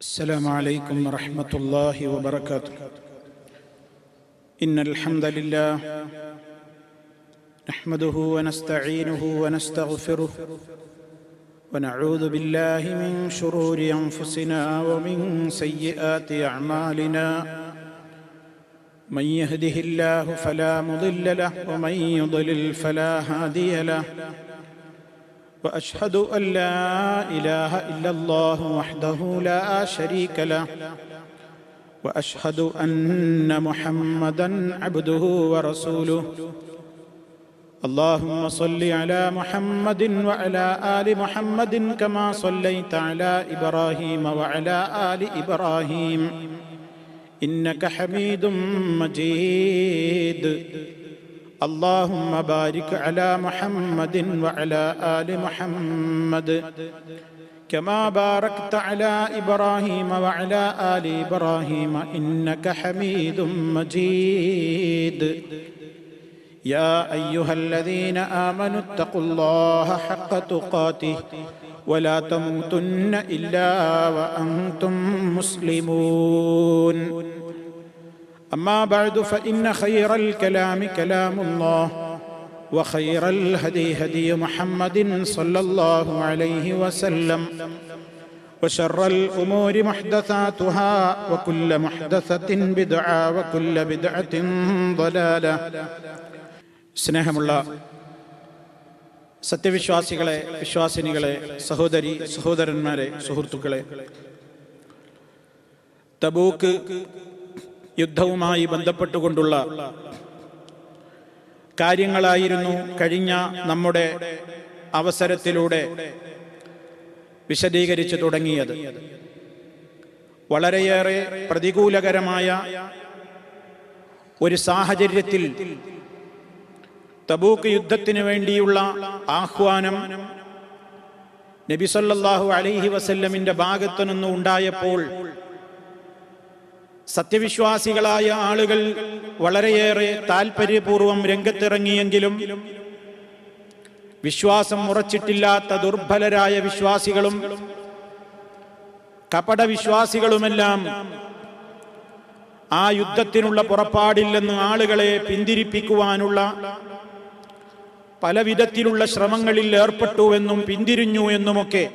السلام عليكم ورحمة الله وبركاته. إن الحمد لله نحمده ونستعينه ونستغفره ونعوذ بالله من شرور أنفسنا ومن سيئات أعمالنا. من يهده الله فلا مضل له ومن يضلل فلا هادي له. وأشهد أن لا إله إلا الله وحده لا شريك له. وأشهد أن محمدًا عبده ورسوله. اللهم صل على محمد وعلى آل محمد كما صليت على إبراهيم وعلى آل إبراهيم إنك حميد مجيد. اللهم بارك على محمد وعلى آل محمد كما باركت على إبراهيم وعلى آل إبراهيم إنك حميد مجيد. يا أيها الذين آمنوا اتقوا الله حق تقاته ولا تموتن إلا وأنتم مسلمون. أما بعد فإن خير الكلام كلام الله وخير الهدي هدي محمد صلى الله عليه وسلم وشر الأمور محدثاتها وكل محدثة بدعة وكل بدعة ضلالة. സ്നേഹമുള്ള സത്യവിശ്വാസികളെ, വിശ്വാസിനികളെ, സഹോദരി സഹോദരന്മാരെ, സുഹൃത്തുക്കളെ, തബൂക്ക് യുദ്ധവുമായി ബന്ധപ്പെട്ടുകൊണ്ടുള്ള കാര്യങ്ങളായിരുന്നു കഴിഞ്ഞ നമ്മുടെ അവസരത്തിലൂടെ വിശദീകരിച്ചു തുടങ്ങിയത്. വളരെയേറെ പ്രതികൂലകരമായ ഒരു സാഹചര്യത്തിൽ തബൂക്ക് യുദ്ധത്തിന് വേണ്ടിയുള്ള ആഹ്വാനം നബി സല്ലല്ലാഹു അലൈഹി വസല്ലമിന്റെ ഭാഗത്തു നിന്ന് ഉണ്ടായപ്പോൾ സത്യവിശ്വാസികളായ ആളുകൾ വളരെയേറെ താൽപര്യപൂർവം രംഗത്തിറങ്ങിയെങ്കിലും വിശ്വാസം ഉറച്ചിട്ടില്ലാത്ത ദുർബലരായ വിശ്വാസികളും കപടവിശ്വാസികളുമെല്ലാം ആ യുദ്ധത്തിനുള്ള പുറപ്പാടില്ലെന്ന് ആളുകളെ പിന്തിരിപ്പിക്കുവാനുള്ള പലവിധത്തിലുള്ള ശ്രമങ്ങളിൽ ഏർപ്പെട്ടുവെന്നും പിന്തിരിഞ്ഞു എന്നുമൊക്കെ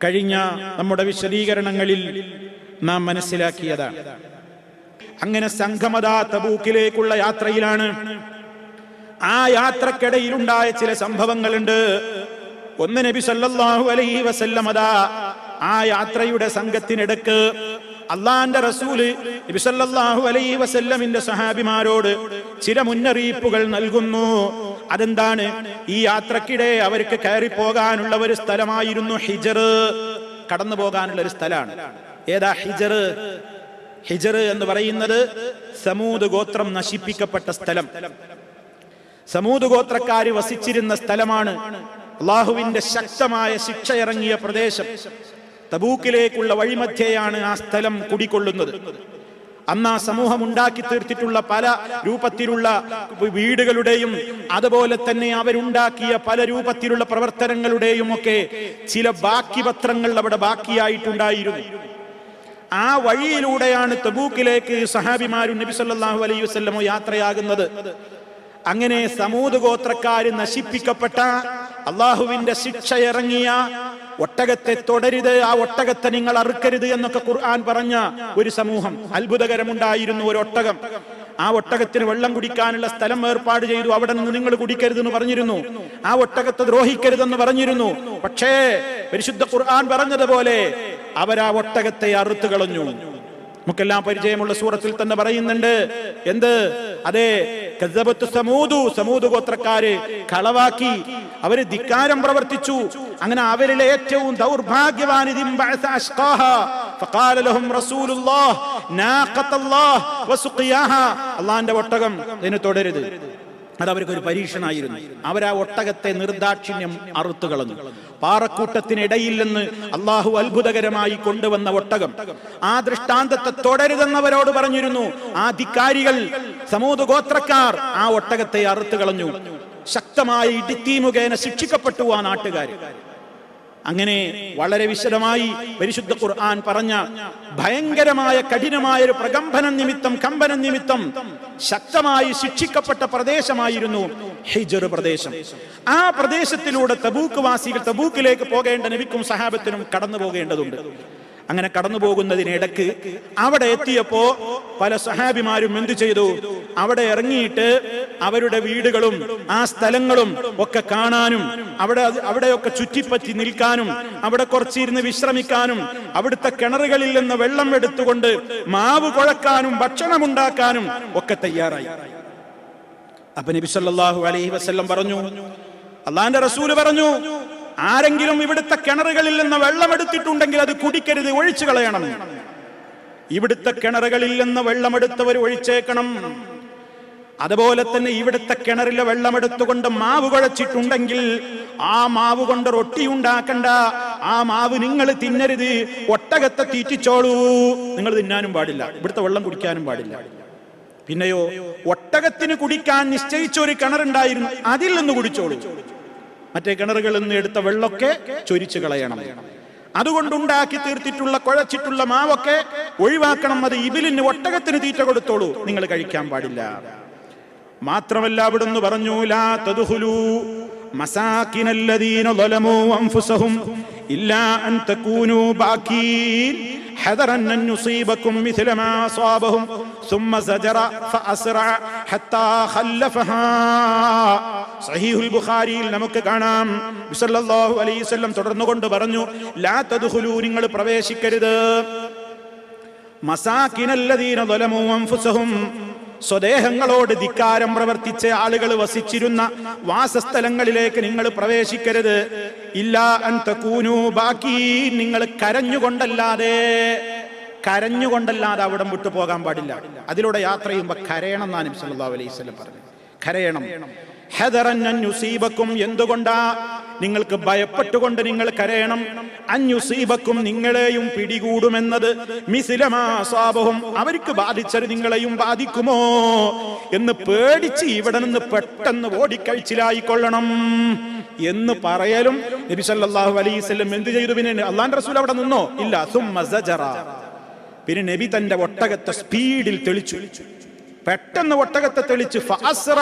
കഴിഞ്ഞ നമ്മുടെ വിശദീകരണങ്ങളിൽ നാം മനസ്സിലാക്കിയതാണ്. അങ്ങനെ സംഘമതാ തബൂക്കിലേക്കുള്ള യാത്രയിലാണ്. ആ യാത്രക്കിടയിലുണ്ടായ ചില സംഭവങ്ങളുണ്ട്. ഒന്ന്, നബി സല്ലല്ലാഹു അലൈഹി വസല്ലം ആ യാത്രയുടെ സംഘത്തിനിടക്ക് അള്ളാന്റെ റസൂല് നബി സല്ലല്ലാഹു അലൈഹി വസല്ലമിന്റെ സഹാബിമാരോട് ചില മുന്നറിയിപ്പുകൾ നൽകുന്നു. അതെന്താണ്? ഈ യാത്രക്കിടെ അവർക്ക് കയറി പോകാനുള്ള ഒരു സ്ഥലമായിരുന്നു ഹിജർ. കടന്നു പോകാനുള്ള ഒരു സ്ഥലമാണ്. ഏതാ ഹിജർ? ഹിജർ എന്ന് പറയുന്നത് സമൂദ് ഗോത്രം നശിപ്പിക്കപ്പെട്ട സ്ഥലം, സമൂദ് ഗോത്രക്കാര് വസിച്ചിരുന്ന സ്ഥലമാണ്. അള്ളാഹുവിന്റെ ശക്തമായ ശിക്ഷ ഇറങ്ങിയ പ്രദേശം. തബൂക്കിലേക്കുള്ള വഴിമധ്യയാണ് ആ സ്ഥലം കുടികൊള്ളുന്നത്. അന്ന് ആ സമൂഹം ഉണ്ടാക്കി തീർത്തിട്ടുള്ള പല രൂപത്തിലുള്ള വീടുകളുടെയും അതുപോലെ തന്നെ അവരുണ്ടാക്കിയ പല രൂപത്തിലുള്ള പ്രവർത്തനങ്ങളുടെയും ഒക്കെ ചില ബാക്കി പത്രങ്ങൾ അവിടെ ബാക്കിയായിട്ടുണ്ടായിരുന്നു. ആ വഴിയിലൂടെയാണ് തബൂക്കിലേക്ക് സഹാബിമാരും നബി സല്ലല്ലാഹു അലൈഹി വസല്ലമോ യാത്രയാകുന്നത്. അങ്ങനെ സമൂദ് ഗോത്രക്കാര് നശിപ്പിക്കപ്പെട്ട, അള്ളാഹുവിന്റെ ശിക്ഷ ഇറങ്ങിയ ഒട്ടകത്തെ തൊടരുത്, ആ ഒട്ടകത്തെ നിങ്ങൾ അറുക്കരുത് എന്നൊക്കെ ഖുർആൻ പറഞ്ഞ ഒരു സമൂഹം. അത്ഭുതകരമുണ്ടായിരുന്നു ഒരു ഒട്ടകം. ആ ഒട്ടകത്തിന് വെള്ളം കുടിക്കാനുള്ള സ്ഥലം ഏർപ്പാട് ചെയ്തു. അവിടെ നിന്ന് നിങ്ങൾ കുടിക്കരുതെന്ന് പറഞ്ഞിരുന്നു. ആ ഒട്ടകത്തെ ദ്രോഹിക്കരുതെന്ന് പറഞ്ഞിരുന്നു. പക്ഷേ പരിശുദ്ധ ഖുർആൻ പറഞ്ഞതുപോലെ അവരാ ഒട്ടകത്തെ അറുത്തു കളഞ്ഞു. നമുക്കെല്ലാം പരിചയമുള്ള സൂറത്തിൽ തന്നെ പറയുന്നുണ്ട്. എന്ത്? അതെ, കസ്സബത്ത് സമൂദു, സമൂദ് ഗോത്രക്കാര് കളവാക്കി, അവര് ധിക്കാരം പ്രവർത്തിച്ചു. അങ്ങനെ അവരിലെ ഏറ്റവും ദൗർഭാഗ്യവാനിതിം ബഅസ അശ്ഖാഹ ഫഖാല ലഹും റസൂലുള്ളാഹ് നാഖത്തല്ലാഹ് വസുഖിയാഹ. അല്ലാഹുവിന്റെ ഒട്ടകം, ഇതിനെ തുടരുത്. അത് അവർക്കൊരു പരീക്ഷണമായിരുന്നു. അവരാ ഒട്ടകത്തെ നിർദാക്ഷിണ്യം അറുത്തു കളഞ്ഞു. പാറക്കൂട്ടത്തിനിടയിൽ നിന്ന് അള്ളാഹു അത്ഭുതകരമായി കൊണ്ടുവന്ന ഒട്ടകം. ആ ദൃഷ്ടാന്തത്തെ തുടരുതെന്നവരോട് പറഞ്ഞിരുന്നു. ആ ധിക്കാരികൾ, സമൂദ് ഗോത്രക്കാർ ആ ഒട്ടകത്തെ അറുത്തു കളഞ്ഞു. ശക്തമായി ഇടിത്തീ മുഖേന ശിക്ഷിക്കപ്പെട്ടു ആ നാട്ടുകാർ. അങ്ങനെ വളരെ വിശദമായി പരിശുദ്ധ ഖുർആൻ പറഞ്ഞ ഭയങ്കരമായ കഠിനമായ ഒരു പ്രകമ്പനം നിമിത്തം, കമ്പനം നിമിത്തം ശക്തമായി ശിക്ഷിക്കപ്പെട്ട പ്രദേശമായിരുന്നു ഹിജ്ർ പ്രദേശം. ആ പ്രദേശത്തിലൂടെ തബൂക്ക് വാസികൾ തബൂക്കിലേക്ക് പോകേണ്ട നബിക്കും സഹാബത്തിനും കടന്നു പോകേണ്ടതുണ്ട്. അങ്ങനെ കടന്നു പോകുന്നതിനിടക്ക് അവിടെ എത്തിയപ്പോ പല സഹാബിമാരും എന്തു ചെയ്തു? അവിടെ അവരുടെ വീടുകളും ആ സ്ഥലങ്ങളും ഒക്കെ കാണാനും അവിടെയൊക്കെ ചുറ്റിപ്പറ്റി നിൽക്കാനും അവിടെ കുറച്ചിരുന്ന് വിശ്രമിക്കാനും അവിടുത്തെ കിണറുകളിൽ നിന്ന് വെള്ളം എടുത്തുകൊണ്ട് മാവ് കുഴക്കാനും ഭക്ഷണമുണ്ടാക്കാനും ഒക്കെ തയ്യാറായി. അപ്പൊ നബി സല്ലല്ലാഹു അലൈഹി വസല്ലം പറഞ്ഞു, അള്ളാന്റെ റസൂല് പറഞ്ഞു, ആരെങ്കിലും ഇവിടുത്തെ കിണറുകളിൽ നിന്ന് വെള്ളമെടുത്തിട്ടുണ്ടെങ്കിൽ അത് കുടിക്കരുത്, ഒഴിച്ചു കളയണം. ഇവിടുത്തെ കിണറുകളിൽ നിന്ന് വെള്ളമെടുത്തവർ ഒഴിച്ചേക്കണം. അതുപോലെ തന്നെ ഇവിടുത്തെ കിണറിലെ വെള്ളമെടുത്തുകൊണ്ട് മാവ് കുഴച്ചിട്ടുണ്ടെങ്കിൽ ആ മാവ് കൊണ്ട് റൊട്ടി ഉണ്ടാക്കണ്ട, ആ മാവ് നിങ്ങൾ തിന്നരുത്, ഒട്ടകത്തെ തീറ്റിച്ചോളൂ. നിങ്ങൾ തിന്നാനും പാടില്ല, ഇവിടുത്തെ വെള്ളം കുടിക്കാനും പാടില്ല. പിന്നെയോ ഒട്ടകത്തിന് കുടിക്കാൻ നിശ്ചയിച്ച ഒരു കിണറുണ്ടായിരുന്നു, അതിൽ നിന്ന് കുടിച്ചോളൂ. മറ്റേ കിണറുകളിൽ നിന്ന് എടുത്ത വെള്ളമൊക്കെ ചൊരിച്ചു കളയണം. അതുകൊണ്ടുണ്ടാക്കി തീർത്തിട്ടുള്ള കുഴച്ചിട്ടുള്ള മാവൊക്കെ ഒഴിവാക്കണം. അത് ഇബിലിന് ഒട്ടകത്തിന് തീറ്റ കൊടുത്തോളൂ, നിങ്ങൾ കഴിക്കാൻ പാടില്ല. മാത്രമല്ല അവിടുന്ന് പറഞ്ഞു, ലാ തദ്ഖുലൂ മസാകിനല്ലദീന ളലമൂ അൻഫുസഹും ഇല്ലാ അൻ തകൂനൂ ബാകീൻ ഹദറൻ അൻ യുസീബകും മിസ്ല മാ അസാബഹും ثم زجر فأسرع حتى خلفها. സഹീഹുൽ ബുഖാരിയിൽ നമുക്ക് കാണാം സല്ലല്ലാഹു അലൈഹി വസല്ലം തുടർന്നുകൊണ്ട് പറഞ്ഞു, ലാ തദ്ഖുലൂ, നിങ്ങൾ പ്രവേശിക്കരുത്, മസാകിനല്ലദീന ളലമൂ അൻഫുസഹും, സ്വദേഹങ്ങളോട് ധിക്കാരം പ്രവർത്തിച്ച ആളുകൾ വസിച്ചിരുന്ന വാസസ്ഥലങ്ങളിലേക്ക് നിങ്ങൾ പ്രവേശിക്കരുത്. ഇല്ലാ അൻ തകൂനൂ ബാകീൻ, നിങ്ങൾ കരഞ്ഞുകൊണ്ടല്ലാതെ അവിടെ വിട്ടു പോകാൻ പാടില്ല. അതിലൂടെ യാത്ര ചെയ്യുമ്പോൾ കരയണം എന്നാണ് നബി സല്ലല്ലാഹു അലൈഹി വസല്ലം പറഞ്ഞത്. കരയണം. ഹദറൻ അൻ യുസീബക്കും, എന്തുകൊണ്ടാ? നിങ്ങൾക്ക് ഭയപ്പെട്ടുകൊണ്ട് നിങ്ങൾ കരയണം. അൻ യുസീബക്കും, നിങ്ങളെയും പിടികൂടുമെന്നത്, മിസ്ല മാ അസാബഹും, അവർക്ക് ബാധിച്ചത് നിങ്ങളെയും ബാധിക്കുമോ എന്ന് പേടിച്ച് ഇവിടെ നിന്ന് പെട്ടെന്ന് ഓടിക്കഴിച്ചിലായിക്കൊള്ളണം എന്ന് പറയലും നബി സല്ലല്ലാഹു അലൈഹി വസല്ലം എന്ത് ചെയ്തു? പിന്നെ അല്ലാഹുവിന്റെ റസൂൽ അവിടെ നിന്നോ? ഇല്ല. സുമ്മ സജറ, പിന്നെ നബി തന്റെ ഒട്ടകത്തെ സ്പീഡിൽ തെളിച്ചു. പെട്ടെന്ന് ഒട്ടകത്തെ തെളിച്ച് ഫഅസ്റ,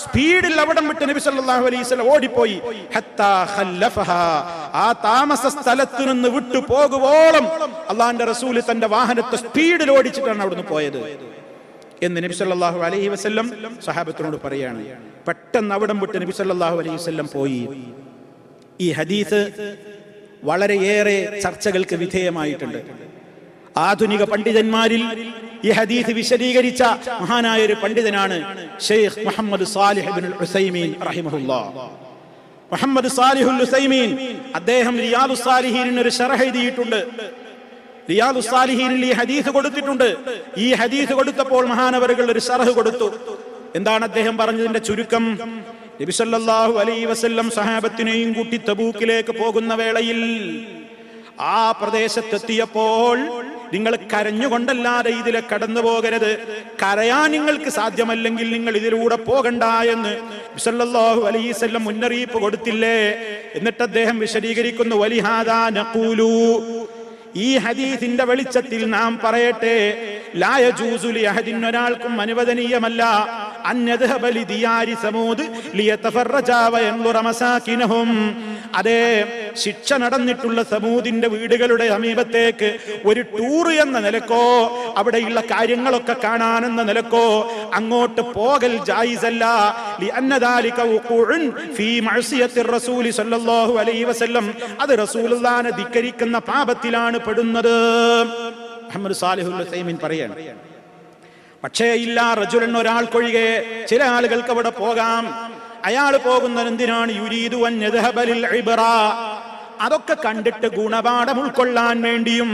സ്പീഡിൽ അവിടം വിട്ട് നബി സല്ലല്ലാഹു അലൈഹി വസല്ലം ഓടിപ്പോയി. ഹത്താ ഖല്ലഫഹാ, ആ താമസ സ്ഥലത്ത് നിന്ന് വിട്ടു പോകുവോളം അല്ലാഹുവിന്റെ റസൂൽ തന്റെ വാഹനത്തെ സ്പീഡിൽ ഓടിച്ചിട്ടാണ് അവിടുന്ന് പോയത് എന്ന് നബി സല്ലല്ലാഹു അലൈഹി വസല്ലം സഹാബത്തിനോട് പറയാണ്. പെട്ടെന്ന് അവിടം വിട്ട് നബി സല്ലല്ലാഹു അലൈഹി വസല്ലം പോയി. ഈ ഹദീസ് വളരെയേറെ ചർച്ചകൾക്ക് വിധേയമായിട്ടുണ്ട്. ആധുനിക പണ്ഡിതന്മാരിൽ ഈ ഹദീസ് വിശദീകരിച്ച മഹാനായ ഒരു പണ്ഡിതനാണ് ഷെയ്ഖ് മുഹമ്മദ് സാലിഹ് ഇബ്നുൽ ഉസൈമീൻ റഹിമഹുല്ലാഹ്. മുഹമ്മദ് സാലിഹുൽ ഉസൈമീൻ അദ്ദേഹം റിയാദുസ് സാലിഹീനിന് ഒരു ശറഹ് എഴുതിയിട്ടുണ്ട്. റിയാദുസ് സാലിഹീനിൽ ഈ ഹദീസ് കൊടുത്തിട്ടുണ്ട്. ഈ ഹദീസ് കൊടുത്തപ്പോൾ മഹാനവറുകൾ ഒരു ശറഹ് കൊടുത്തു. എന്താണ് അദ്ദേഹം പറഞ്ഞതിന്റെ ചുരുക്കം? നബി സല്ലല്ലാഹു അലൈഹി വസല്ലം സഹാബത്തിനെയും കൂട്ടി തബൂക്കിലേക്ക് പോകുന്ന വേളയിൽ ആ പ്രദേശത്തെത്തിയപ്പോൾ നിങ്ങൾ കരഞ്ഞുകൊണ്ടല്ലാതെ ഇതിലെ കടന്നു പോകരുത്, കരയാൻ നിങ്ങൾക്ക് സാധ്യമല്ലെങ്കിൽ നിങ്ങൾ ഇതിലൂടെ പോകണ്ട എന്ന് സല്ലല്ലാഹു അലൈഹി വസല്ലം മുന്നറിയിപ്പ് കൊടുത്തില്ലേ? എന്നിട്ട് അദ്ദേഹം വിശദീകരിക്കുന്നു, വലിഹാദാ നഖൂലു, ഈ ഹദീസിന്റെ വെളിച്ചത്തിൽ നാം പറയട്ടെ, ലാ യജൂസു ലിഅഹദിൻ, ഒരാൾക്കും അനുവദനീയമല്ല, അൻ യദ്ഹബ ലിദിയാരി സമൂദ് ലിയതഫറജ വയൻദുറ മസാകിനഹും, അതേ ശിക്ഷ നടന്നിട്ടുള്ള സമൂദിന്റെ വീടുകളുടെ സമീപത്തേക്ക് ഒരു ടൂർ എന്ന നിലക്കോ അവിടെയുള്ള കാര്യങ്ങളൊക്കെ കാണാനെന്ന നിലക്കോ അങ്ങോട്ട് പോകൽ ജായിസല്ല. ലിഅന്ന ദാലിക വുഖൂഉൻ ഫീ മഅസിയത്തിർ റസൂലി സ്വല്ലല്ലാഹു അലൈഹി വസല്ലം, അത് റസൂലുള്ളാഹിനെ ധിക്കരിക്കുന്ന പാപത്തിലാണ് പെടുന്നത്. മുഹമ്മദ് സാലിഹുൽ ഉസൈമീൻ പറയാണ്. പക്ഷേ ഇല്ല റജുലൻ, ഒരാൾക്കൊഴികെ, ചില ആളുകൾക്ക് അവിടെ പോകാം. അയാൾ പോകുന്നത് എന്തിനാണ്? യുരീദു അൻ യദ്ഹബ ലിൽ ഇബ്റ, അതൊക്കെ കണ്ടിട്ട് ഗുണപാഠം ഉൾക്കൊള്ളാൻ വേണ്ടിയും,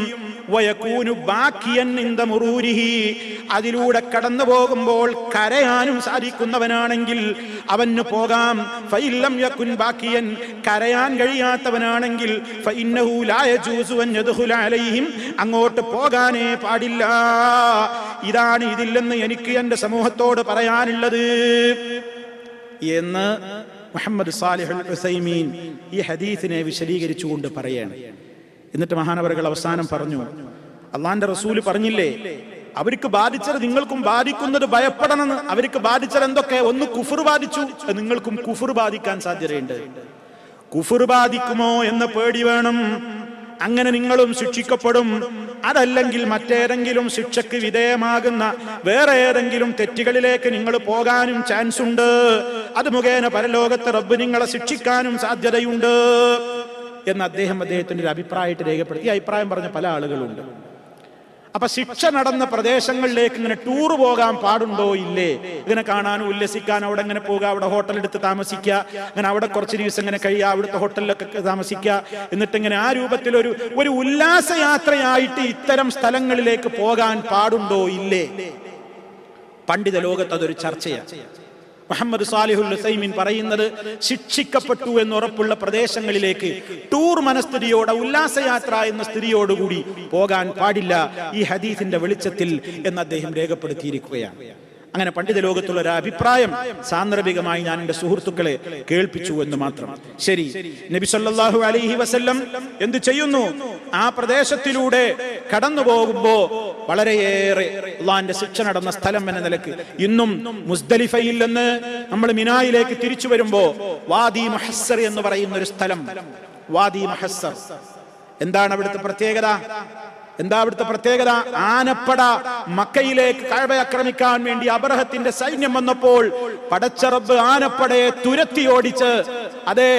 വയകൂനു ബാക്കിയൻ ഇൻദ മുറൂരിഹി, അതിലൂടെ കടന്നു പോകുമ്പോൾ കരയാനും സാധിക്കുന്നവനാണെങ്കിൽ അവന് പോകാം. ഫഇല്ലം യകുൻ ബാക്കിയൻ, കരയാൻ കഴിയാത്തവനാണെങ്കിൽ ഫഇന്നഹു ലാ യജൂസു അൻ യദ്ഖുല അലൈഹിം, അങ്ങോട്ട് പോകാനേ പാടില്ല. ഇതാണ് ഇതിൽ നിന്ന് എനിക്ക് എൻ്റെ സമൂഹത്തോട് പറയാനുള്ളത് എന്ന് മുഹമ്മദ് സാലിഹ് അൽ ഉസൈമീൻ ഈ ഹദീസിനെ വിശദീകരിച്ചുകൊണ്ട് പറയാണ്. എന്നിട്ട് മഹാനവറുകൾ അവസാനം പറഞ്ഞു, അള്ളാന്റെ റസൂല് പറഞ്ഞില്ലേ, അവർക്ക് ബാധിച്ചത് നിങ്ങൾക്കും ബാധിക്കുന്നത് ഭയപ്പെടണമെന്ന്. അവർക്ക് ബാധിച്ചത് എന്തൊക്കെ? ഒന്ന് കുഫർ ബാധിച്ചു, നിങ്ങൾക്കും കുഫർ ബാധിക്കാൻ സാധ്യതയുണ്ട്. കുഫർ ബാധിക്കുമോ എന്ന പേടി വേണം. അങ്ങനെ നിങ്ങളും ശിക്ഷിക്കപ്പെടും. അതല്ലെങ്കിൽ മറ്റേതെങ്കിലും ശിക്ഷയ്ക്ക് വിധേയമാകുന്ന വേറെ ഏതെങ്കിലും തെറ്റുകളിലേക്ക് നിങ്ങൾ പോകാനും ചാൻസ് ഉണ്ട്. അത് മുഖേന പരലോകത്ത് റബ്ബ് നിങ്ങളെ ശിക്ഷിക്കാനും സാധ്യതയുണ്ട് എന്ന് അദ്ദേഹത്തിന്റെ ഒരു അഭിപ്രായമായിട്ട് രേഖപ്പെടുത്തി. ഈ അഭിപ്രായം പറഞ്ഞ പല ആളുകളുണ്ട്. അപ്പൊ ശിക്ഷ നടന്ന പ്രദേശങ്ങളിലേക്ക് ഇങ്ങനെ ടൂർ പോകാൻ പാടുണ്ടോ ഇല്ലേ? ഇങ്ങനെ കാണാനും ഉല്ലസിക്കാനും അവിടെ ഇങ്ങനെ പോകുക, അവിടെ ഹോട്ടൽ എടുത്ത് താമസിക്കുക, അങ്ങനെ അവിടെ കുറച്ച് ദിവസം ഇങ്ങനെ കഴിയുക, അവിടുത്തെ ഹോട്ടലിലൊക്കെ താമസിക്കുക, എന്നിട്ട് ഇങ്ങനെ ആ രൂപത്തിൽ ഒരു ഉല്ലാസയാത്രയായിട്ട് ഇത്തരം സ്ഥലങ്ങളിലേക്ക് പോകാൻ പാടുണ്ടോ ഇല്ലേ? പണ്ഡിത ലോകത്ത് അതൊരു ചർച്ചയാണ്. മുഹമ്മദ് സാലിഹുൽ ഉസൈമീൻ പറയുന്നത്, ശിക്ഷിക്കപ്പെട്ടു എന്നുറപ്പുള്ള പ്രദേശങ്ങളിലേക്ക് ടൂർ മനസ്ഥിതിയോടെ ഉല്ലാസയാത്ര എന്ന സ്ഥിതിയോടുകൂടി പോകാൻ പാടില്ല ഈ ഹദീസിന്റെ വെളിച്ചത്തിൽ എന്ന് അദ്ദേഹം രേഖപ്പെടുത്തിയിരിക്കുകയാണ്. അങ്ങനെ പണ്ഡിത ലോകത്തുള്ള ഒരു അഭിപ്രായം സാന്ദർഭികമായി ഞാൻ എന്റെ സുഹൃത്തുക്കളെ കേൾപ്പിച്ചു എന്ന് മാത്രം. ശരി, നബി സല്ലല്ലാഹു അലൈഹി വസല്ലം എന്ത് ചെയ്യുന്നു? ആ പ്രദേശത്തിലൂടെ കടന്നു പോകുമ്പോ വളരെയേറെ അള്ളാന്റെ ശിക്ഷ നടന്ന സ്ഥലം എന്ന നിലക്ക് ഇന്നും മുസ്ദലിഫയിൽ നിന്ന് നമ്മൾ മിനായിലേക്ക് തിരിച്ചു വരുമ്പോ വാദി മഹസ്സർ എന്ന് പറയുന്ന ഒരു സ്ഥലം, വാദി മഹസ്സർ, എന്താണ് അവിടുത്തെ പ്രത്യേകത? ആനപ്പട മക്കയിലേക്ക് കഅബ ആക്രമിക്കാൻ വേണ്ടി അബ്രഹത്തിന്റെ സൈന്യം വന്നപ്പോൾ പടച്ച റബ്ബ് ആനപ്പടയെ തുരത്തി ഓടിച്ച്, അതെ,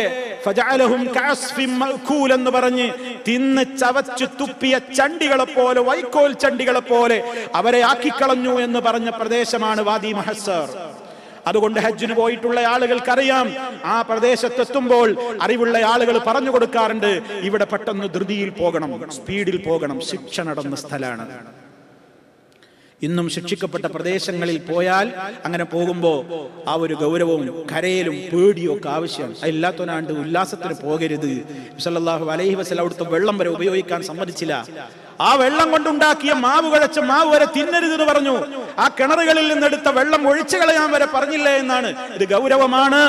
ഫജഅലഹും കഅസ്ഫിൻ മഅകൂൽ എന്ന് പറഞ്ഞ് തിന്ന് ചവച്ചു തുപ്പിയ ചണ്ടികളെ പോലെ, വൈക്കോൽ ചണ്ടികളെ പോലെ അവരെ ആക്കിക്കളഞ്ഞു എന്ന് പറഞ്ഞ പ്രദേശമാണ് വാദി മഹസ്സർ. അതുകൊണ്ട് ഹജ്ജിന് പോയിട്ടുള്ള ആളുകൾക്കറിയാം, ആ പ്രദേശത്തെത്തുമ്പോൾ അറിവുള്ള ആളുകൾ പറഞ്ഞു കൊടുക്കാറുണ്ട്, ഇവിടെ പെട്ടെന്ന് ധൃതിയിൽ പോകണം, സ്പീഡിൽ പോകണം, ശിക്ഷ നടന്ന സ്ഥലമാണ്. ഇന്നും ശിക്ഷിക്കപ്പെട്ട പ്രദേശങ്ങളിൽ പോയാൽ അങ്ങനെ പോകുമ്പോ ആ ഒരു ഗൗരവവും കരയിലും പേടിയും ഒക്കെ ആവശ്യമാണ്. അതില്ലാത്തവനാണ്ട് ഉല്ലാസത്തിന് പോകരുത്. സല്ലല്ലാഹു അലൈഹി വസല്ലം അവിടുത്തെ വെള്ളം വരെ ഉപയോഗിക്കാൻ സമ്മതിച്ചില്ല. ആ വെള്ളം കൊണ്ടുണ്ടാക്കിയ മാവ് കുഴച്ച മാവ് വരെ തിന്നരുതെന്ന് പറഞ്ഞു. ആ കിണറുകളിൽ നിന്നെടുത്ത വെള്ളം ഒഴിച്ചു കളയാൻ വരെ പറഞ്ഞില്ലേ എന്നാണ്. ഇത് ഗൗരവമാണ്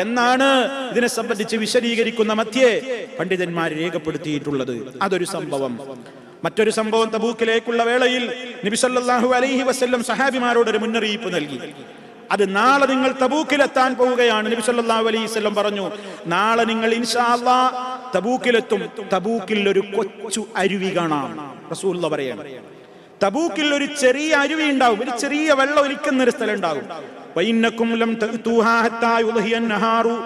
എന്നാണ് ഇതിനെ സംബന്ധിച്ച് വിശദീകരിക്കുന്ന മധ്യേ പണ്ഡിതന്മാർ രേഖപ്പെടുത്തിയിട്ടുള്ളത്. അതൊരു സംഭവം. മറ്റൊരു സംഭവം, തബൂക്കിലേക്കുള്ള വേളയിൽ നബി സല്ലല്ലാഹു അലൈഹി വസല്ലം സഹാബിമാരോട് ഒരു മുന്നറിയിപ്പ് നൽകി. അത് നാളെ നിങ്ങൾ തബൂക്കിലെത്താൻ പോവുകയാണ്. നബി സല്ലല്ലാഹു അലൈഹി വസല്ലം പറഞ്ഞു, നാളെ നിങ്ങൾ ഇൻഷാ അല്ലാഹ് തബൂക്കിലെത്തും. തബൂക്കിൽ ഒരു കൊച്ചു അരുവി കാണാം. റസൂലുള്ളാഹി പറയാണ്, തബൂക്കിൽ ഒരു ചെറിയ അരുവി ഉണ്ടാവും, ഒരു ചെറിയ വെള്ളം ഒലിക്കുന്ന ഒരു സ്ഥലം ഉണ്ടാവും. വഇന്നകും ലം തഅതൂഹാ ഹത്താ യുദ്ഹിയൻ നഹാറു.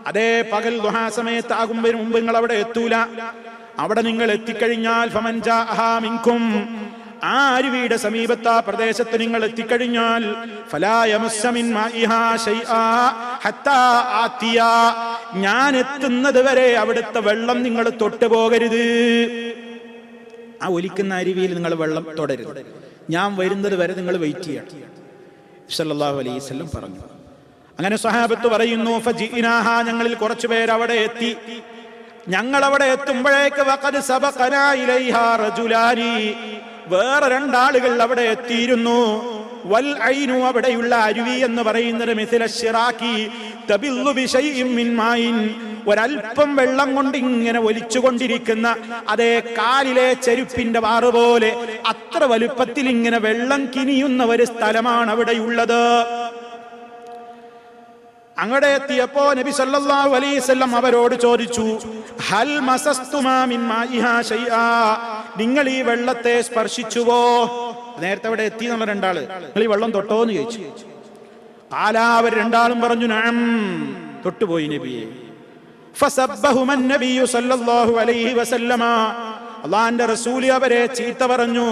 അതേ, പകൽ ദുഹാ സമയത്ത് ആകുമ്പോൾ മുമ്പ് നിങ്ങൾ അവിടെ എത്തൂല. അവിടെ നിങ്ങൾ എത്തിക്കഴിഞ്ഞാൽ ഫമൻ ജാഅഹാ മിൻകും, ആ അരുവിയുടെ സമീപത്ത്, ആ പ്രദേശത്ത് നിങ്ങൾ എത്തിക്കഴിഞ്ഞാൽ ഫലാ യമസ്സ മിൻ മാഇഹാ ശൈആ ഹത്താ ആതിയ, ഞാൻ എത്തുന്നത് വരെ അവിടുത്തെ വെള്ളം നിങ്ങൾ തൊട്ടുപോകരുത്. ആ ഒലിക്കുന്ന അരുവിയിൽ നിങ്ങൾ വെള്ളം തൊടരുത്. ഞാൻ വരുന്നത് വരെ നിങ്ങൾ വെയിറ്റ് ചെയ്യണം സല്ലല്ലാഹു അലൈഹി വസല്ലം പറഞ്ഞു. അങ്ങനെ സ്വഹാബത്ത് പറയുന്നു, ഫജിഇനാഹാ, ഞങ്ങളിൽ കുറച്ചു പേർ അവിടെ എത്തി. ഞങ്ങൾ അവിടെ എത്തുമ്പോഴേക്ക് വഖദ് സബഖനാ ഇലൈഹാ റജുലാനി, വേറെ രണ്ടാളുകൾ അവിടെ എത്തിയിരുന്നു. വൽ ഐനു, അവിടെയുള്ള അരുവി എന്ന് പറയുന്നത് മിഥില ശിറാക്കി തബില്ലു ബിശൈഇൻ മിൻ മായിൻ, ഒരൽപ്പം വെള്ളം കൊണ്ട് ഇങ്ങനെ ഒലിച്ചുകൊണ്ടിരിക്കുന്ന, അതേ, കാലിലെ ചെരുപ്പിന്റെ വാറ് പോലെ അത്ര വലുപ്പത്തിൽ ഇങ്ങനെ വെള്ളം കിനിയുന്ന ഒരു സ്ഥലമാണ് അവിടെയുള്ളത്. അങ്ങടെ എത്തിയപ്പോ നബി സല്ലല്ലാഹു അലൈഹി വസല്ലം അവരോട് ചോദിച്ചു, ഹൽ മസസ്തുമാ മിൻ മാഇഹാ ശൈആ, നിങ്ങൾ ഈ വെള്ളത്തെ സ്പർശിച്ചുവോ? നേരത്തെ അവിടെ എത്തി എന്നുള്ള രണ്ടാള്, നിങ്ങൾ ഈ വെള്ളം തൊട്ടോ എന്ന് ചോദിച്ചു. അവർ രണ്ടാളും പറഞ്ഞു, നഅം, തൊട്ടുപോയി നബിയെ. ഫസബ്ബഹുമൻ നബിയു സല്ലല്ലാഹു അലൈഹി വസല്ലമ, അല്ലാഹുവിന്റെ റസൂൽ അവരെ ചീത്ത പറഞ്ഞു.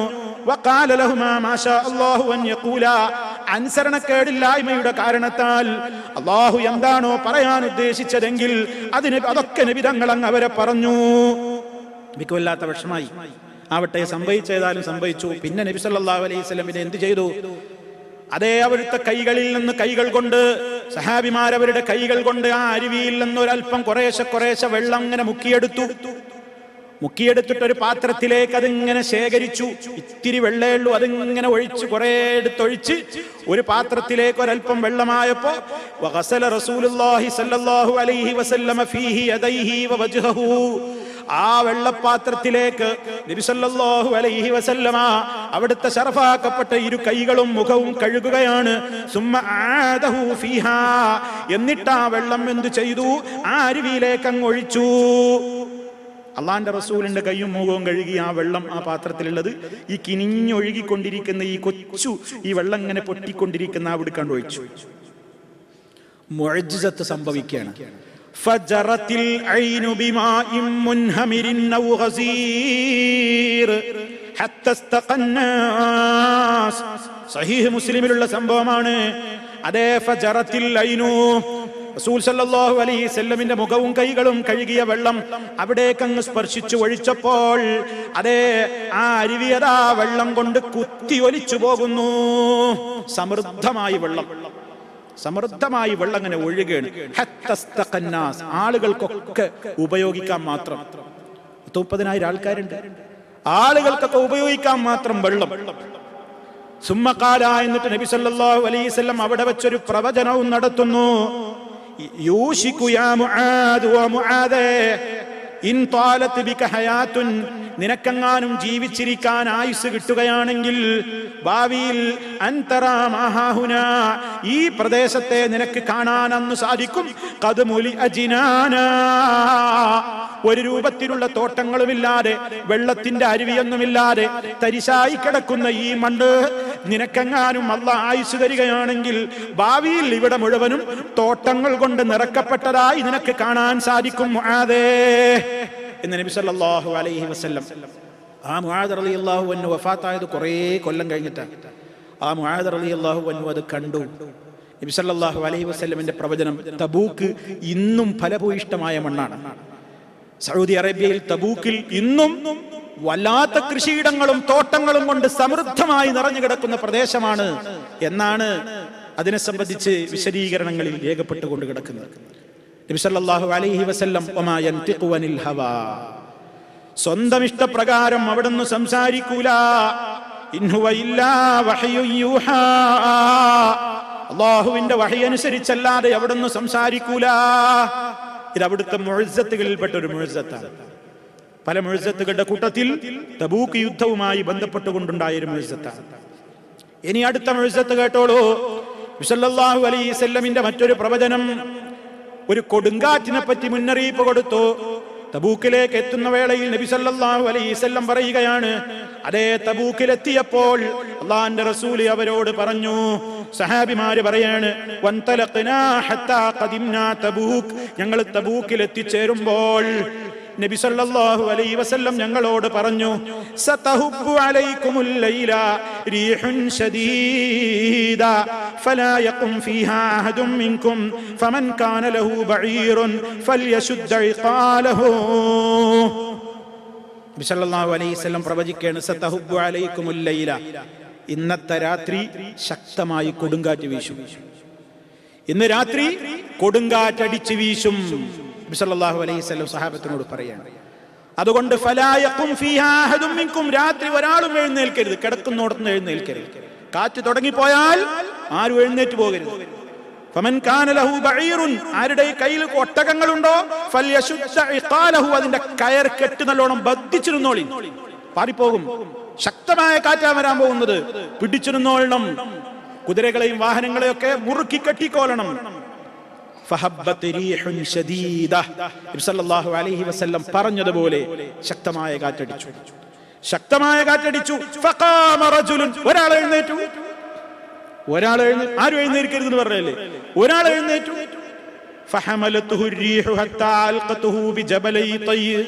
വഖാല ലഹുമാ മാഷാ അല്ലാഹു അൻ യഖൂല, അനുസരണക്കേടില്ലായ്മയുടെ കാരണത്താൽ അല്ലാഹു എന്താണോ പറയാൻ ഉദ്ദേശിച്ചതെങ്കിൽ അതൊക്കെ നബി തങ്ങൾ അങ്ങ് അവരെ പറഞ്ഞു. എനിക്ക് വല്ലാത്ത വിഷമായി. ആവട്ടെ, സംഭവിച്ചേതായാലും സംഭവിച്ചു. പിന്നെ നബി സല്ലല്ലാഹു അലൈഹി വസല്ലം എന്ത് ചെയ്തു? അതേ, അവിടുത്തെ കൈകളിൽ നിന്ന് കൈകൾ കൊണ്ട്, സഹാബിമാരവരുടെ കൈകൾ കൊണ്ട് ആ അരുവിയിൽ നിന്ന് ഒരൽപ്പം കുറേശ്ശെ വെള്ളം അങ്ങനെ മുക്കിയെടുത്തു. മുക്കിയെടുത്തിട്ടൊരു പാത്രത്തിലേക്ക് അതിങ്ങനെ ശേഖരിച്ചു. ഇത്തിരി വെള്ളമേ ഉള്ളൂ, അതിങ്ങനെ ഒഴിച്ച് കുറേ എടുത്തൊഴിച്ച് ഒരു പാത്രത്തിലേക്ക് ഒരൽപ്പം വെള്ളമായപ്പോ വഗസല റസൂലുള്ളാഹി സ്വല്ലല്ലാഹു അലൈഹി വസല്ലമ ഫീഹി യദൈഹി വവജ്ഹഹു, ആ വെള്ളപ്പാത്രത്തിലേക്ക് നബി സല്ലല്ലാഹു അലൈഹി വസല്ലമ അവിടുത്തെ ശറഫാക്കപ്പെട്ട ഇരു കൈകളും മുഖവും കഴുകുകയാണ്. സുമ്മ ആദഹു ഫീഹാ, എന്നിട്ട് ആ വെള്ളം എന്ത് ചെയ്തു? ആ അരുവിയിലേക്ക് അങ്ങ് ഒഴിച്ചു. അള്ളാന്റെ റസൂലിന്റെ കൈയും മുഖവും കഴുകി ആ വെള്ളം ആ പാത്രത്തിലുള്ളത് ഈ കിനിഞ്ഞൊഴുകിക്കൊണ്ടിരിക്കുന്ന ഈ കൊച്ചു ഈ വെള്ളം ഇങ്ങനെ പൊട്ടിക്കൊണ്ടിരിക്കുന്ന അവിടെ കണ്ട് ഒഴിച്ചു. മുഅ്ജിസത്ത് സംഭവിക്കുകയാണ്. ഫജറത്തിൽ ഐനു ബിമാഇൻ മുൻഹമിരിൻ ഔ ഗസീർ ഹത്ത ഇസ്തഖന്നാസ്. സഹീഹ് മുസ്ലിമിലുള്ള സംഭവമാണ്. അതേ ഫജറത്തിൽ ഐനു, റസൂൽ സല്ലല്ലാഹു അലൈഹി വസല്ലമിന്റെ മുഖവും കൈകളും കഴുകിയ വെള്ളം അവിടേക്ക് അങ്ങ് സ്പർശിച്ചു ഒഴിച്ചപ്പോൾ അതേ ആ അരുവി അതാ വെള്ളം കൊണ്ട് കുത്തി ഒലിച്ചു പോകുന്നു. സമൃദ്ധമായി വെള്ളം അങ്ങനെ ഒഴുകുകയാണ്. ഹത്തസ്തഖന്നാസ്, ആളുകൾക്കൊക്കെ ഉപയോഗിക്കാൻ മാത്രം. 30,000 ആൾക്കാരുണ്ട്, ആളുകൾക്കൊക്കെ ഉപയോഗിക്കാൻ മാത്രം വെള്ളം. സുമ്മഖാല, എന്നിട്ട് നബി സല്ലല്ലാഹു അലൈഹി വസല്ലം അവിടെ വെച്ചൊരു പ്രവചനവും നടത്തുന്നു. യൂശികു യാ മുആദ്, വ മുആദേ ഇൻ ത്വാലത് ബിക ഹയാത്തുൻ, നിനക്കെങ്ങാനും ജീവിച്ചിരിക്കാൻ ആയുസ് കിട്ടുകയാണെങ്കിൽ ഭാവിയിൽ അൻതറാ മാഹാഹുന, ഈ പ്രദേശത്തെ നിനക്ക് കാണാൻ അന്ന് സാധിക്കും. ഖദ് മുലി അജിനാന, ഒരു രൂപത്തിലുള്ള തോട്ടങ്ങളുമില്ലാതെ വെള്ളത്തിന്റെ അരുവിയൊന്നുമില്ലാതെ തരിശായി കിടക്കുന്ന ഈ മണ്ണ് നിനക്കെങ്ങാനും അല്ലാഹ് ആയുസ് തരികയാണെങ്കിൽ ഭാവിയിൽ ഇവിടെ മുഴുവനും തോട്ടങ്ങൾ കൊണ്ട് നിറക്കപ്പെട്ടതായി നിനക്ക് കാണാൻ സാധിക്കും മുആദേ എന്ന് നബി സല്ലല്ലാഹു അലൈഹി വസല്ലം. ആ മുആദ് റളിയല്ലാഹു അൻഹു വഫാത്തായത് കുറേ കൊല്ലം കഴിഞ്ഞിട്ടാണ്. ആ മുആദ് റളിയല്ലാഹു അൻഹു അത് കണ്ടു. നബി സല്ലല്ലാഹു അലൈഹി വസല്ലമിന്റെ പ്രവചനം. തബൂക്ക് ഇന്നും ഫലഭൂയിഷ്ടമായ മണ്ണാണ്. സൗദി അറേബ്യയിൽ തബൂക്കിൽ ഇന്നും വല്ലാത്ത കൃഷിയിടങ്ങളും തോട്ടങ്ങളും കൊണ്ട് സമൃദ്ധമായി നിറഞ്ഞു കിടക്കുന്ന പ്രദേശമാണ് എന്നാണ് അതിനെ സംബന്ധിച്ച് വിശദീകരണങ്ങളിൽ രേഖപ്പെട്ടുകൊണ്ട് കിടക്കുന്നത്. നബി സല്ലല്ലാഹു അലൈഹി വസല്ലം വമാ യൻതിഖു അനിൽ ഹവാ, സ്വന്തം ഇഷ്ടപ്രകാരം അവിടുന്ന് സംസാരിക്കൂല. ഇൻ ഹുവ ഇല്ലാ വഹ്യു യൂഹാ, അല്ലാഹുവിന്റെ വഹി അനുസരിച്ചല്ലാതെ അവിടുന്ന് സംസാരിക്കൂല. ഇത് അവിടുത്തെ മുഅ്ജിസത്തുകളിൽപ്പെട്ട ഒരു മുഅ്ജിസത്താണ്. പല മുഅ്ജിസത്തുകളുടെ കൂട്ടത്തിൽ തബൂക്ക് യുദ്ധവുമായി ബന്ധപ്പെട്ടുകൊണ്ടുണ്ടായ ഒരു മുഅ്ജിസത്താണ്. ഇനി അടുത്ത മുഅ്ജിസത്ത് കേട്ടോളൂ. നബി സല്ലല്ലാഹു അലൈഹി വസല്ലമിന്റെ മറ്റൊരു പ്രവചനം ഒരു കൊടുങ്കാറ്റിനെ പറ്റി മുന്നറിയിപ്പ് കൊടുത്തു. തബൂക്കിലേക്ക് എത്തുന്ന വേളയിൽ നബി സല്ലല്ലാഹു അലൈഹി വസല്ലം പറയുകയാണ്, അതേ തബൂക്കിലെത്തിയപ്പോൾ അല്ലാഹുവിന്റെ റസൂൽ അവരോട് പറഞ്ഞു, സഹാബിമാര് പറയാണ്, വൻതലഖ്നാ ഹത്താ ഖദിംനാ തബൂക്ക്, ഞങ്ങൾ തബൂക്കിൽ എത്തിച്ചേരുമ്പോൾ നബി സല്ലല്ലാഹു അലൈഹി വസല്ലം ഞങ്ങളോട് പറഞ്ഞു, സതഹുബ്ബു അലൈക്കുമുൽ ലൈല റീഹുൻ ശദീദ ഫലാ യഖും ഫീഹാ അഹദും മിൻകും ഫമൻ കാന ലഹു ബഈറുൻ ഫൽയശുദ്ദ ഇഖാലഹു. നബി സല്ലല്ലാഹു അലൈഹി വസല്ലം പ്രവചിക്കുകയാണ്, സതഹുബ്ബു അലൈക്കുമുൽ ലൈല, ഇന്നത്തെ രാത്രി ശക്തമായി കൊടുങ്കാറ്റ് വീശും. ഇന്ന് രാത്രി കൊടുങ്കാറ്റടിച്ച് വീശും. നബി സല്ലല്ലാഹു അലൈഹി വസല്ലം സഹാബത്തിനോട് പറയാണ്, അതുകൊണ്ട് ഫലാ യഖും ഫീഹാ അഹദും മിൻകും, രാത്രി ഒരാളും എഴുന്നേൽക്കരുത്, കിടക്കുന്നോടത്തുനിന്ന് എഴുന്നേൽക്കരുത്. കാറ്റ് തുടങ്ങിപ്പോയാൽ ആരും എഴുന്നേറ്റ് പോകരുത്. ഫമൻ കാന ലഹു ബഈറുൻ, ആരുടെ കയ്യിൽ ഒട്ടകങ്ങളുണ്ടോ, ഫൽയശുദ്ദ ഇഖാലഹു, അതിന്റെ കയർ കെട്ട് നല്ലോണം ബദ്ധിച്ചിരുന്നോളി, പാറിപ്പോകും. ശക്തമായ കാറ്റാ വരാൻ പോകുന്നത്, പിടിച്ചിരുന്നോളണം. കുതിരകളെയും വാഹനങ്ങളെയൊക്കെ മുറുക്കി കെട്ടിക്കോളണം. ഫഹബ്ബത് റീഹുൻ ശദീദ, നബി സല്ലല്ലാഹു അലൈഹി വസല്ലം പറഞ്ഞതുപോലെ ശക്തമായ കാറ്റടിച്ചു. ഫഖാമ റജുലുൻ, ഒരാൾ എഴുന്നേറ്റു. ആരും എഴുന്നേൽക്കരുതെന്ന് പറഞ്ഞല്ലേ, ഒരാൾ എഴുന്നേറ്റു. ഫഹമലതുഹു റീഹു ഹത്താ അൽഖതുഹു ബിജബലൈ തയ്യ്,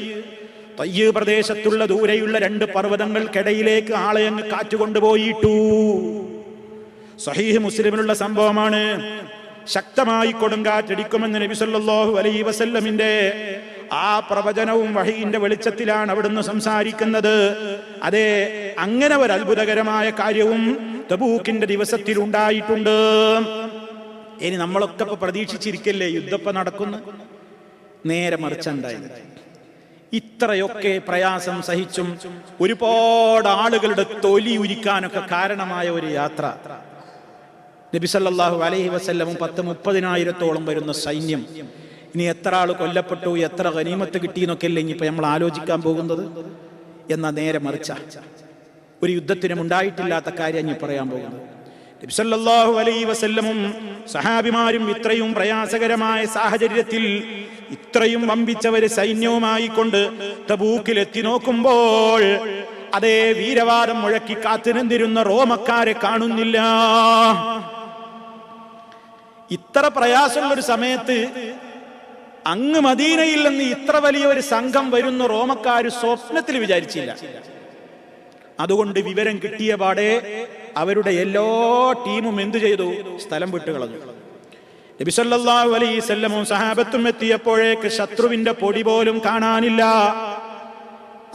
തയ്യ് പ്രദേശത്തുള്ള ദൂരെയുള്ള 2 പർവ്വതങ്ങൾക്കിടയിലേക്ക് ആളെ അങ്ങ് കാറ്റ് കൊണ്ടുപോയിട്ടു. സഹീഹ് മുസ്ലിമിലുള്ള സംഭവമാണ്. ശക്തമായി കൊടുങ്കാറ്റടിക്കുമെന്ന് നബി സല്ലല്ലാഹു അലൈഹി വസല്ലമിന്റെ ആ പ്രവചനവും വഹീന്റെ വെളിച്ചത്തിലാണ് അവിടുന്ന് സംസാരിക്കുന്നത്. അതെ, അങ്ങനെ ഒരു അത്ഭുതകരമായ കാര്യവും തബൂക്കിന്റെ ദിവസത്തിൽ ഉണ്ടായിട്ടുണ്ട്. ഇനി നമ്മളൊക്കെ ഇപ്പൊ പ്രതീക്ഷിച്ചിരിക്കല്ലേ യുദ്ധപ്പം നടക്കുന്നു? നേരെ മറിച്ചുണ്ടായത്. ഇത്രയൊക്കെ പ്രയാസം സഹിച്ചും ഒരുപാട് ആളുകളുടെ തൊലി ഉരിക്കാനൊക്കെ കാരണമായ ഒരു യാത്ര. നബി സല്ലല്ലാഹു അലൈഹി വസല്ലം 30,000-ഓളം വരുന്ന സൈന്യം. ഇനി എത്ര ആൾ കൊല്ലപ്പെട്ടു, എത്ര ഗനീമത്ത് കിട്ടി എന്നൊക്കെ അല്ലേ ഇനിയിപ്പോൾ നമ്മൾ ആലോചിക്കാൻ പോകുന്നത്. എന്നാൽ നേരെ മറിച്ച ഒരു യുദ്ധത്തിനും ഉണ്ടായിട്ടില്ലാത്ത കാര്യം ഇനി പറയാൻ പോകുന്നത്. നബി സല്ലല്ലാഹു അലൈഹി വസല്ലമും സഹാബിമാരും ഇത്രയും പ്രയാസകരമായ സാഹചര്യത്തിൽ ഇത്രയും വമ്പിച്ച ഒരു സൈന്യവുമായി കൊണ്ട് തബൂക്കിൽ എത്തി നോക്കുമ്പോൾ അതേ വീരവാദം മുഴക്കി കാത്തുനിന്നിരുന്ന റോമക്കാരെ കാണുന്നില്ല. ഇത്ര പ്രയാസമുള്ളൊരു സമയത്ത് അങ്ങ് മദീനയിൽ നിന്ന് ഇത്ര വലിയ ഒരു സംഘം വരുന്ന റോമക്കാര് സ്വപ്നത്തിൽ വിചാരിച്ചില്ല. അതുകൊണ്ട് വിവരം കിട്ടിയ പാടെ അവരുടെ എല്ലാ ടീമും എന്തു ചെയ്തു? സ്ഥലം വിട്ടുകളഞ്ഞു. നബി സല്ലല്ലാഹു അലൈഹി വസല്ലമും സഹാബത്തും എത്തിയപ്പോഴേക്ക് ശത്രുവിന്റെ പൊടി പോലും കാണാനില്ല.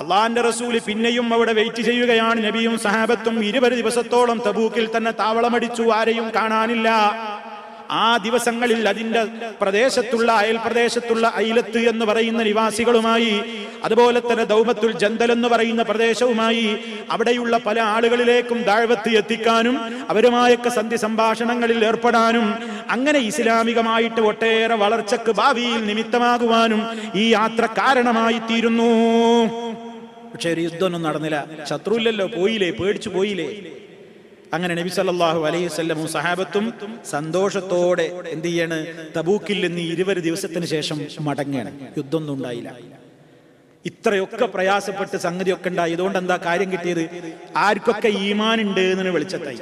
അള്ളാന്റെ റസൂല് പിന്നെയും അവിടെ വെയിറ്റ് ചെയ്യുകയാണ്. നബിയും സഹാബത്തും 20 ദിവസത്തോളം തബൂക്കിൽ തന്നെ താവളമടിച്ചു. ആരെയും കാണാനില്ല. ആ ദിവസങ്ങളിൽ അതിന്റെ പ്രദേശത്തുള്ള അയൽപ്രദേശത്തുള്ള ഐലത്ത് എന്ന് പറയുന്ന നിവാസികളുമായി, അതുപോലെ തന്നെ ദൗമത്തുൽ ജന്തൽ എന്ന് പറയുന്ന പ്രദേശവുമായി അവിടെയുള്ള പല ആളുകളിലേക്കും ദഅവത്ത് എത്തിക്കാനും അവരുമായൊക്കെ സന്ധി സംഭാഷണങ്ങളിൽ ഏർപ്പെടാനും അങ്ങനെ ഇസ്ലാമികമായിട്ട് ഒട്ടേറെ വളർച്ചക്ക് ഭാവിയിൽ നിമിത്തമാകുവാനും ഈ യാത്ര കാരണമായി തീരുന്നു. പക്ഷെ ഒരു യുദ്ധമൊന്നും നടന്നില്ല. ശത്രുവില്ലല്ലോ, പോയില്ലേ, പേടിച്ചു പോയില്ലേ. അങ്ങനെ നബി സല്ലല്ലാഹു അലൈഹി വസല്ലമും സഹാബത്തും സന്തോഷത്തോടെ എന്ത് ചെയ്യാണ്? തബൂക്കിൽ നിന്ന് 20 ദിവസത്തിന് ശേഷം മടങ്ങുകയാണ്. യുദ്ധമൊന്നും ഉണ്ടായില്ല. ഇത്രയൊക്കെ പ്രയാസപ്പെട്ട് സംഗതിയൊക്കെ ഉണ്ടായി. ഇതുകൊണ്ട് എന്താ കാര്യം കിട്ടിയത്? ആർക്കൊക്കെ ഈമാൻ ഉണ്ട് എന്ന് വെളിച്ചത്തായി.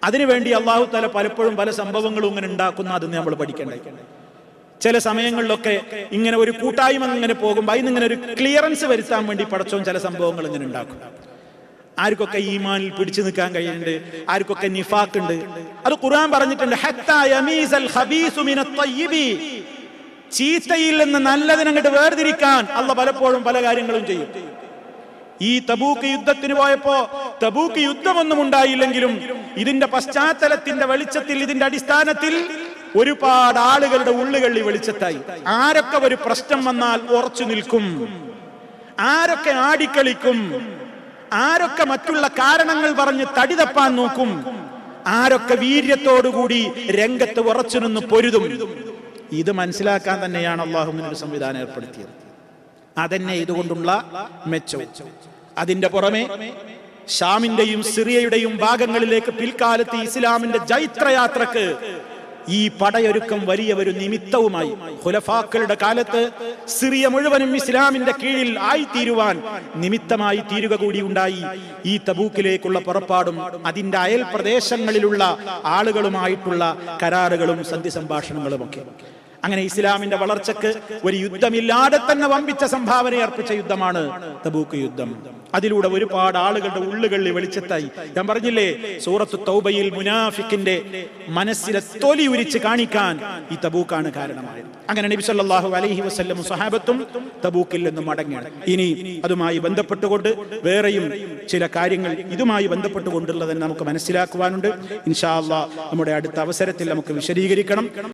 അതിനുവേണ്ടി അള്ളാഹു തആല പലപ്പോഴും പല സംഭവങ്ങളും ഇങ്ങനെ ഉണ്ടാക്കുന്ന അത് നമ്മൾ പഠിക്കണ്ടേ. ചില സമയങ്ങളിലൊക്കെ ഇങ്ങനെ ഒരു കൂട്ടായ്മ ഇങ്ങനെ പോകുമ്പോൾ അതിന് ഇങ്ങനെ ഒരു ക്ലിയറൻസ് വരുത്താൻ വേണ്ടി പടച്ചോൻ ചില സംഭവങ്ങൾ ഇങ്ങനെ ഉണ്ടാക്കും. ആർക്കൊക്കെ ഈമാനിൽ പിടിച്ചു നിൽക്കാൻ കഴിയുന്നുണ്ട്, ആർക്കൊക്കെ നിഫാഖ് ഉണ്ട്. അത് ഖുർആൻ പറഞ്ഞിട്ടുണ്ട്, ഹത്താ യമീസൽ ഖബീസു മിനത് തയ്യിബി. ചീത്തയിൽ നിന്ന് നല്ലതിനെ അങ്ങോട്ട് വേർതിരിക്കാൻ അള്ളാഹ് പലപ്പോഴും പല കാര്യങ്ങളും ചെയ്യും. ഈ തബൂക്ക് യുദ്ധത്തിന് പോയപ്പോ തബൂക്ക് യുദ്ധമൊന്നും ഉണ്ടായില്ലെങ്കിലും ഇതിന്റെ പശ്ചാത്തലത്തിന്റെ വെളിച്ചത്തിൽ, ഇതിന്റെ അടിസ്ഥാനത്തിൽ ഒരുപാട് ആളുകളുടെ ഉള്ളുകളിൽ വെളിച്ചത്തായി. ആരൊക്കെ ഒരു പ്രശ്നം വന്നാൽ ഉറച്ചു നിൽക്കും, ആരൊക്കെ ആടിക്കളിക്കും, ആരൊക്കെ മറ്റുള്ള കാരണങ്ങൾ പറഞ്ഞ് തടി തപ്പാൻ നോക്കും, ആരൊക്കെ വീര്യത്തോടുകൂടി രംഗത്ത് ഉറച്ചു നിന്ന് പൊരുതും. ഇത് മനസ്സിലാക്കാൻ തന്നെയാണ് അള്ളാഹുവിന്റെ സംവിധാനം ഏർപ്പെടുത്തിയത്. അതന്നെ ഇതുകൊണ്ടുള്ള മെച്ചവും. അതിന്റെ പുറമെ ഷാമിന്റെയും സിറിയയുടെയും ഭാഗങ്ങളിലേക്ക് പിൽക്കാലത്ത് ഇസ്ലാമിന്റെ ജൈത്രയാത്രക്ക് ഈ പടയൊരുക്കം വലിയ ഒരു നിമിത്തവുമായി. ഖുലഫാക്കളുടെ കാലത്ത് സിറിയ മുഴുവനും ഇസ്ലാമിന്റെ കീഴിൽ ആയിത്തീരുവാൻ നിമിത്തമായി തീരുക കൂടി ഉണ്ടായി ഈ തബൂക്കിലേക്കുള്ള പുറപ്പാടും അതിന്റെ അയൽ പ്രദേശങ്ങളിലുള്ള ആളുകളുമായിട്ടുള്ള കരാറുകളും സന്ധി സംഭാഷണങ്ങളും ഒക്കെ. അങ്ങനെ ഇസ്ലാമിന്റെ വളർച്ചക്ക് ഒരു യുദ്ധമില്ലാതെ തന്നെ വമ്പിച്ച സംഭാവന അർപ്പിച്ച യുദ്ധമാണ് തബൂക്ക് യുദ്ധം. അതിലൂടെ ഒരുപാട് ആളുകളുടെ ഉള്ളുകളിൽ വെളിച്ചത്തായി. ഞാൻ പറഞ്ഞില്ലേ, സൂറത്തു തൗബയിൽ മുനാഫിക്കിന്റെ മനസ്സിലെ തൊലി ഉരിച്ച് കാണിക്കാൻ ഈ തബൂക്കാണ് കാരണമായത്. അങ്ങനെ നബി സല്ലല്ലാഹു അലൈഹി വസല്ലം സഹാബത്തും തബൂക്കിൽ നിന്ന് മടങ്ങുകയാണ്. ഇനി അതുമായി ബന്ധപ്പെട്ടുകൊണ്ട് വേറെയും ചില കാര്യങ്ങൾ ഇതുമായി ബന്ധപ്പെട്ടുകൊണ്ടുള്ളതെന്ന് നമുക്ക് മനസ്സിലാക്കുവാനുണ്ട്. ഇൻഷാ അല്ലാഹ് നമ്മുടെ അടുത്ത അവസരത്തിൽ നമുക്ക് വിശദീകരിക്കണം.